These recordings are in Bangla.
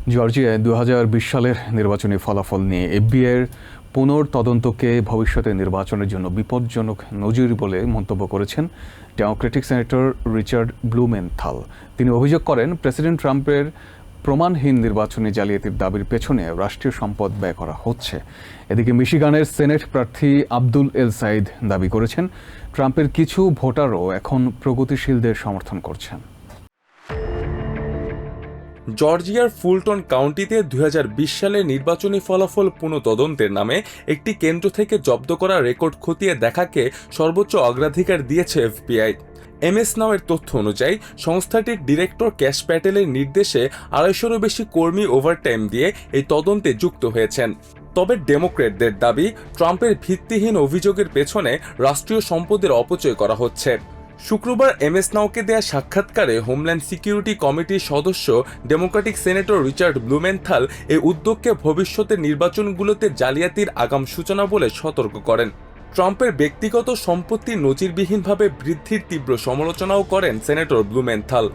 জর্জিয়ায় 2020 সালের নির্বাচনী ফলাফল নিয়ে এফবিআইয়ের পুনর্তদন্তকে ভবিষ্যতে নির্বাচনের জন্য বিপজ্জনক নজির বলে মন্তব্য করেছেন ডেমোক্রেটিক সেনেটর রিচার্ড ব্লুমেনথাল। তিনি অভিযোগ করেন, প্রেসিডেন্ট ট্রাম্পের প্রমাণহীন নির্বাচনী জালিয়াতির দাবির পেছনে রাষ্ট্রীয় সম্পদ ব্যয় করা হচ্ছে। এদিকে মিশিগানের সেনেট প্রার্থী আব্দুল এল সাইদ দাবি করেছেন, ট্রাম্পের কিছু ভোটারও এখন প্রগতিশীলদের সমর্থন করছেন। জর্জিয়ার ফুলটন কাউন্টিতে 2020 সালের নির্বাচনী ফলাফল পুনঃতদন্তের নামে একটি কেন্দ্র থেকে জব্দ করা রেকর্ড খতিয়ে দেখাকে সর্বোচ্চ অগ্রাধিকার দিয়েছে এফবিআই। এমএস নাওয়ের তথ্য অনুযায়ী সংস্থাটির ডিরেক্টর ক্যাশ প্যাটেলের নির্দেশে 250-রও বেশি কর্মী ওভারটাইম দিয়ে এই তদন্তে যুক্ত হয়েছেন। তবে ডেমোক্র্যাটদের দাবি, ট্রাম্পের ভিত্তিহীন অভিযোগের পেছনে রাষ্ট্রীয় সম্পদের অপচয় করা হচ্ছে। শুক্রবার এমএস নাওকে দেয়া সাক্ষাৎকারে হোমল্যান্ড সিকিউরিটি কমিটির সদস্য ডেমোক্রেটিক সেনেটর রিচার্ড ব্লুমেনথাল এই উদ্যোগকে ভবিষ্যতের নির্বাচনগুলোতে জালিয়াতির আগাম সূচনা বলে সতর্ক করেন। ট্রাম্পের ব্যক্তিগত সম্পত্তি নজিরবিহীনভাবে বৃদ্ধির তীব্র সমালোচনাও করেন সেনেটর ব্লুমেনথাল।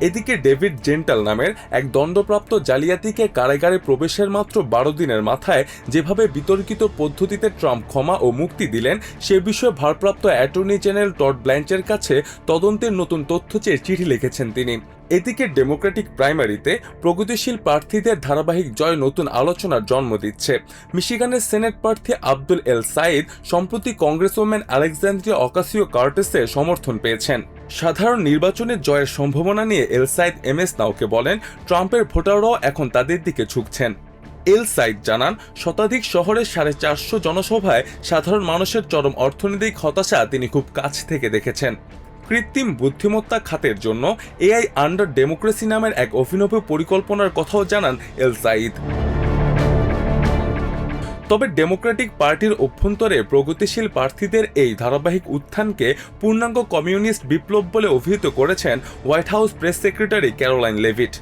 এদিকে ডেভিড জেন্টাল নামের এক দণ্ডপ্রাপ্ত জালিয়াতিকে কারাগারে প্রবেশের মাত্র 12 দিনের মাথায় যেভাবে বিতর্কিত পদ্ধতিতে ট্রাম্প ক্ষমা ও মুক্তি দিলেন, সে বিষয়ে ভারপ্রাপ্ত অ্যাটর্নি জেনারেল টড ব্ল্যাঞ্চের কাছে তদন্তের নতুন তথ্য চেয়ে চিঠি লিখেছেন তিনি। এদিকে ডেমোক্রেটিক প্রাইমারিতে প্রগতিশীল প্রার্থীদের ধারাবাহিক জয় নতুন আলোচনার জন্ম দিচ্ছে। মিশিগানের সেনেট প্রার্থী আব্দুল এল সাইদ সম্প্রতি কংগ্রেসম্যান আলেকজান্দ্রিয়া অকাসিও-কর্টেসের সমর্থন পেয়েছেন। সাধারণ নির্বাচনে জয়ের সম্ভাবনা নিয়ে এল সাইদ এমএস নাওকে বলেন, ট্রাম্পের ভোটাররাও এখন তাদের দিকে ঝুঁকছেন। এল সাইদ জানান, শতাধিক শহরের 450 জনসভায় সাধারণ মানুষের চরম অর্থনৈতিক হতাশা তিনি খুব কাছ থেকে দেখেছেন। কৃত্রিম বুদ্ধিমত্তা খাতের জন্য এআই আন্ডার ডেমোক্রেসি নামের এক অভিনব পরিকল্পনার কথাও জানান এল সাইদ। তবে ডেমোক্রেটিক পার্টির অভ্যন্তরে প্রগতিশীল প্রার্থীদের এই ধারাবাহিক উত্থানকে পূর্ণাঙ্গ কমিউনিস্ট বিপ্লব বলে অভিহিত করেছেন white house press secretary Caroline Leavitt.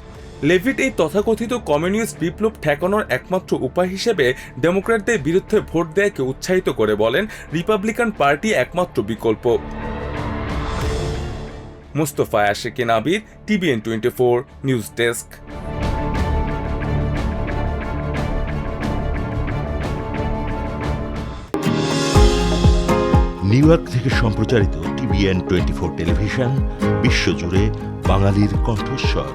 Leavitt এই তথাকথিত কমিউনিস্ট বিপ্লব ঠেকানোর একমাত্র উপায় হিসেবে ডেমোক্র্যাটদের বিরুদ্ধে ভোট দেয়াকে উৎসাহিত করে বলেন, রিপাবলিকান পার্টি একমাত্র বিকল্প। Mustafa Ashikin Abir, TVN 24 news desk. New York থেকে সম্প্রচারিত টিভিএন 24 টেলিভিশন বিশ্বজুড়ে বাঙালির কণ্ঠস্বর।